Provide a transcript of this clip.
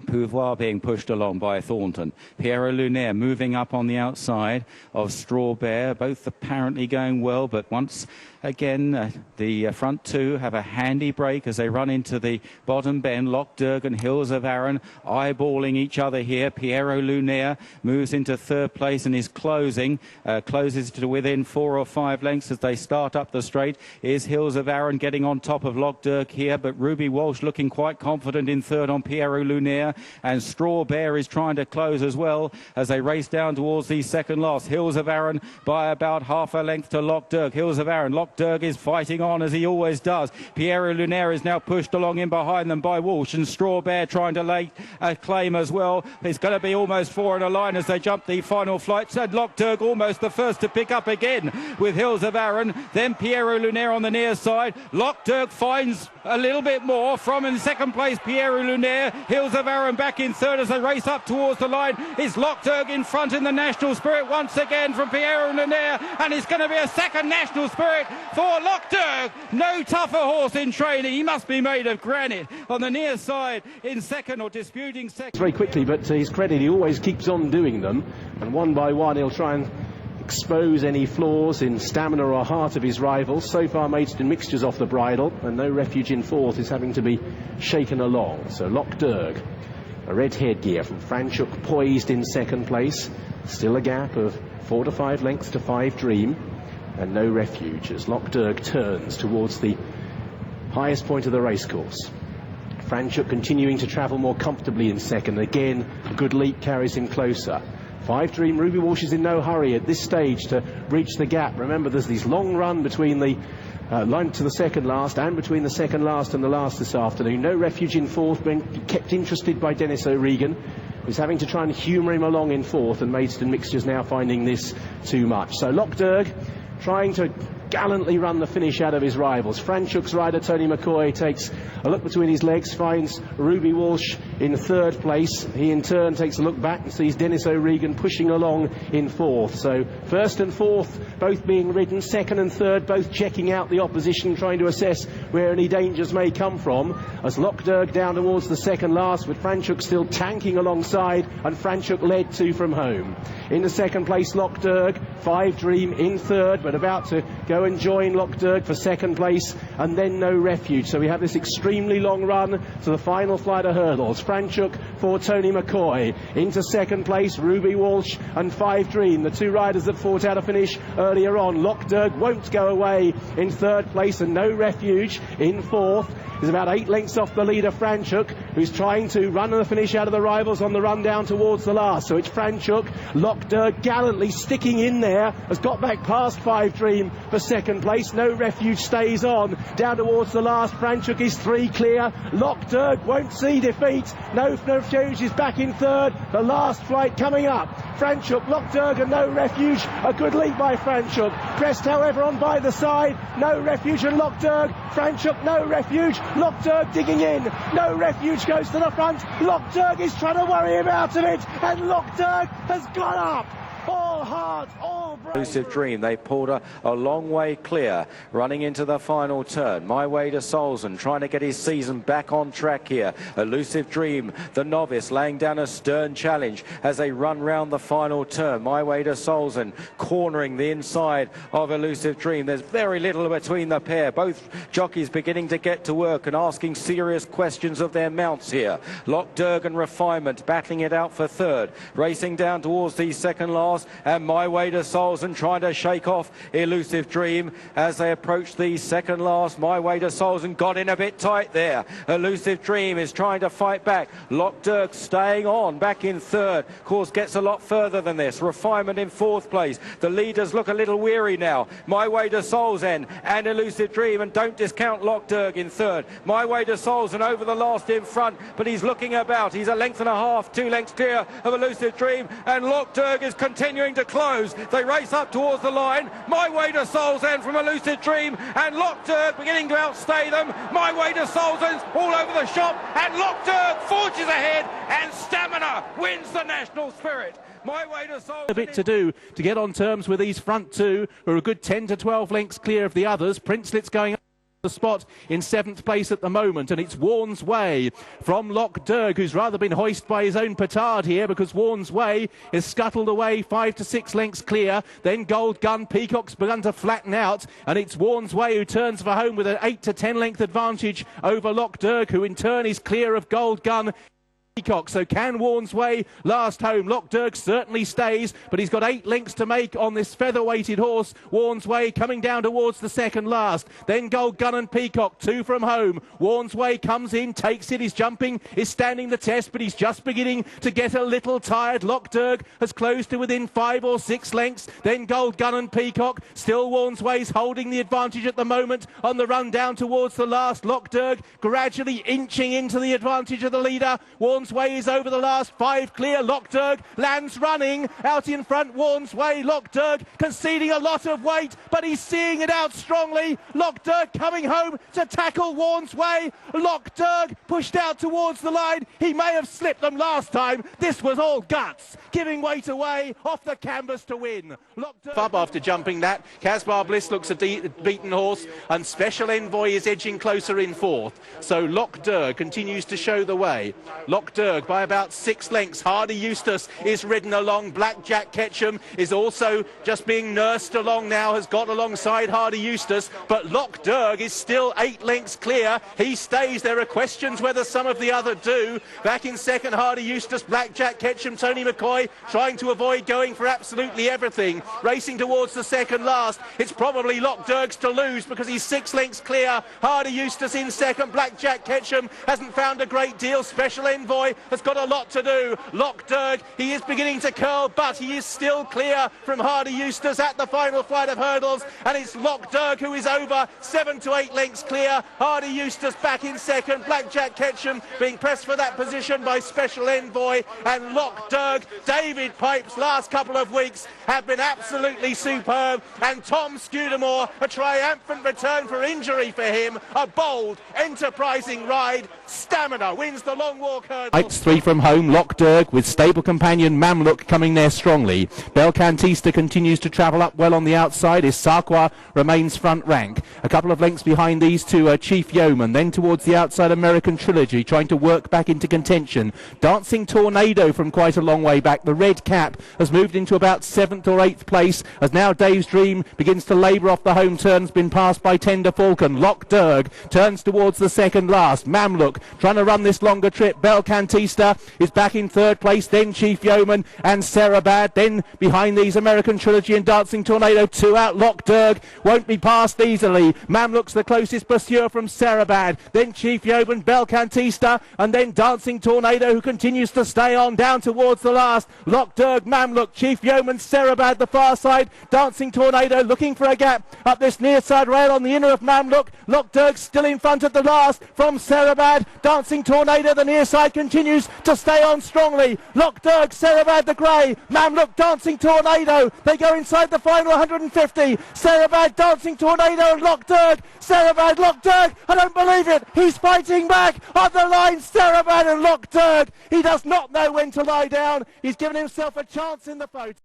Pouvoir being pushed along by Thornton. Piero Lunaire moving up on the outside of Straw Bear. Both apparently going well, but once again the front two have a handy break as they run into the bottom bend. Lough Derg and Hills of Arran eyeballing each other here. Piero Lunaire moves into third place and is closes to within 4 or 5 lengths as they start up the straight. Is Hills of Arran getting on top of Lough Derg here, but Ruby Walsh looking quite confident in third on Piero Lunaire, and Straw Bear is trying to close as well as they race down towards the second last. Hills of Arran by about half a length to Lough Derg. Hills of Arran, Lough Derg is fighting on as he always does. Piero Lunaire is now pushed along in behind them by Walsh, and Straw Bear trying to lay a claim as well. It's going to be almost 4 in a line as they jump the final flights, and Lough Derg almost the first to pick up again with Hills of Arran. Then Piero Lunaire on the near side. Lough Derg finds a little bit more from in second place Piero Lunaire. Hills of Arran back in third as they race up towards the line. Is Lough Derg in front in the National Spirit once again from Piero Lunaire, and it's going to be a second National Spirit for Lough Derg. No tougher horse in training. He must be made of granite on the near side in second, or disputing second. Very quickly, but to his credit, he always keeps on doing them, and one by one he'll try and expose any flaws in stamina or heart of his rivals. So far, Maidstone Mixture's off the bridle, and No Refuge in fourth is having to be shaken along. So Lough Derg, a red headgear from Franchuk, poised in second place. Still a gap of 4 to 5 lengths to 5 Dream, and No Refuge as Lough Derg turns towards the highest point of the racecourse. Franchuk continuing to travel more comfortably in second. Again, a good leap carries him closer. 5 Dream, Ruby Walsh is in no hurry at this stage to breach the gap. Remember, there's this long run between the line to the second last and between the second last and the last this afternoon. No Refuge in fourth, being kept interested by Dennis O'Regan, who's having to try and humour him along in fourth, and Maidstone Mixture's now finding this too much. So Lough Derg trying to gallantly run the finish out of his rivals. Franchuk's rider Tony McCoy takes a look between his legs, finds Ruby Walsh in third place. He in turn takes a look back and sees Dennis O'Regan pushing along in fourth. So first and fourth both being ridden, second and third both checking out the opposition, trying to assess where any dangers may come from, as Lough Derg down towards the second last, with Franchuk still tanking alongside, and Franchuk led 2 from home. In the second place Lough Derg, 5 Dream in third, but about to go and join Lough Derg for second place, and then No Refuge. So we have this extremely long run to the final flight of hurdles. Franchuk for Tony McCoy. Into second place Ruby Walsh and 5 Dream, the 2 riders that fought out a finish earlier on. Lough Derg won't go away in third place, and No Refuge in fourth is about 8 lengths off the leader Franchuk, who's trying to run the finish out of the rivals on the run down towards the last. So it's Franchuk. Lough Derg gallantly sticking in there, has got back past 5 Dream for second place. No Refuge stays on down towards the last. Franchuk is 3 clear. Lough Derg won't see defeat. No Refuge is back in third. The last flight coming up. Franchuk, Lough Derg and No Refuge. A good lead by Franchuk. Pressed however on by the side. No Refuge and Lough Derg. Franchuk, No Refuge. Lough Derg digging in. No Refuge goes to the front. Lough Derg is trying to worry him out of it, and Lough Derg has gone up. All heart, all brain. Elusive Dream, they pulled a long way clear, running into the final turn. My Way to Solzen, trying to get his season back on track here. Elusive Dream, the novice, laying down a stern challenge as they run round the final turn. My Way to Solzen, cornering the inside of Elusive Dream. There's very little between the pair. Both jockeys beginning to get to work and asking serious questions of their mounts here. Lough Derg and Refinement battling it out for third. Racing down towards the second last, and My Way to Solzen trying to shake off Elusive Dream as they approach the second last. My Way to Solzen got in a bit tight there. Elusive Dream is trying to fight back. Lough Derg staying on back in third. Of course, gets a lot further than this. Refinement in fourth place. The leaders look a little weary now. My Way to Solzen and Elusive Dream, and don't discount Lough Derg in third. My Way to Solzen over the last in front, but he's looking about. He's a length and a half, 2 lengths clear of Elusive Dream, and Lough Derg is continuing to close. They race up towards the line. My Way to Solzen from Elusive Dream, and Lough Derg beginning to outstay them. My Way to Solzen's all over the shop, and Lough Derg forges ahead, and Stamina wins the National Spirit. My Way to Solzen. A bit to do to get on terms with these front 2, who are a good 10 to 12 lengths clear of the others. Princelet's going the spot in 7th place at the moment, and it's Warren's Way from Lough Derg, who's rather been hoisted by his own petard here, because Warren's Way is scuttled away 5 to 6 lengths clear. Then Gold Gun Peacock's begun to flatten out, and it's Warren's Way who turns for home with an 8 to 10 length advantage over Lough Derg, who in turn is clear of Gold Gun Peacock. So can Warren's Way last home? Lough Derg certainly stays, but he's got 8 lengths to make on this feather-weighted horse. Warren's Way coming down towards the second last. Then Gold Gun and Peacock, 2 from home. Warren's Way comes in, takes it, he's jumping, is standing the test, but he's just beginning to get a little tired. Lough Derg has closed to within 5 or 6 lengths. Then Gold Gun and Peacock. Still Warren's Way's holding the advantage at the moment on the run down towards the last. Lough Derg gradually inching into the advantage of the leader. Warren's Way is over the last 5 clear. Lough Derg lands running out in front. Warren's Way. Lough Derg conceding a lot of weight, but he's seeing it out strongly. Lough Derg coming home to tackle Warren's Way. Lough Derg pushed out towards the line. He may have slipped them last time. This was all guts, giving weight away off the canvas to win. Fub after jumping that. Casbar Bliss looks a beaten horse, and Special Envoy is edging closer in 4th. So Lough Derg continues to show the way. Lough Derg by about 6 lengths. Hardy Eustace is ridden along. Black Jack Ketchum is also just being nursed along now, has got alongside Hardy Eustace, but Lough Derg is still 8 lengths clear. He stays. There are questions whether some of the other do. Back in second, Hardy Eustace, Black Jack Ketchum, Tony McCoy trying to avoid going for absolutely everything. Racing towards the second last. It's probably Lough Derg's to lose because he's 6 lengths clear. Hardy Eustace in second. Black Jack Ketchum hasn't found a great deal. Special Envoy has got a lot to do. Lough Derg, he is beginning to curl, but he is still clear from Hardy Eustace at the final flight of hurdles, and it's Lough Derg who is over 7 to 8 lengths clear. Hardy Eustace back in second. Black Jack Ketchum being pressed for that position by Special Envoy, and Lough Derg. David Pipe's last couple of weeks have been absolutely superb, and Tom Scudamore, a triumphant return for injury for him. A bold, enterprising ride. Stamina wins the long walk hurdle. It's 3 from home. Lough Derg with stable companion Mamluk coming there strongly. Belcantista continues to travel up well on the outside. Issaquah remains front rank. A couple of lengths behind these two are Chief Yeoman. Then towards the outside, American Trilogy trying to work back into contention. Dancing Tornado from quite a long way back. The red cap has moved into about 7th or 8th place as now Dave's Dream begins to labour off the home turn. Has been passed by Tender Falcon. Lough Derg turns towards the second last. Mamluk trying to run this longer trip. Belcantista is back in 3rd place. Then Chief Yeoman and Sarabad. Then behind these American Trilogy and Dancing Tornado. 2 out. Lough Derg won't be passed easily. Mamluk's the closest pursuer from Sarabad. Then Chief Yeoman, Belcantista, and then Dancing Tornado, who continues to stay on down towards the last. Lough Derg, Mamluk, Chief Yeoman, Sarabad the far side. Dancing Tornado looking for a gap up this near side rail on the inner of Mamluk. Lough Derg still in front at the last from Sarabad. Dancing Tornado, the near side, continues to stay on strongly. Lough Derg, Sarabad the grey, Mamluk, Dancing Tornado. They go inside the final 150. Sarabad, Dancing Tornado, and Lough Derg. Sarabad, Lough Derg. I don't believe it. He's fighting back on the line. Sarabad and Lough Derg. He does not know when to lie down. He's given himself a chance in the photo.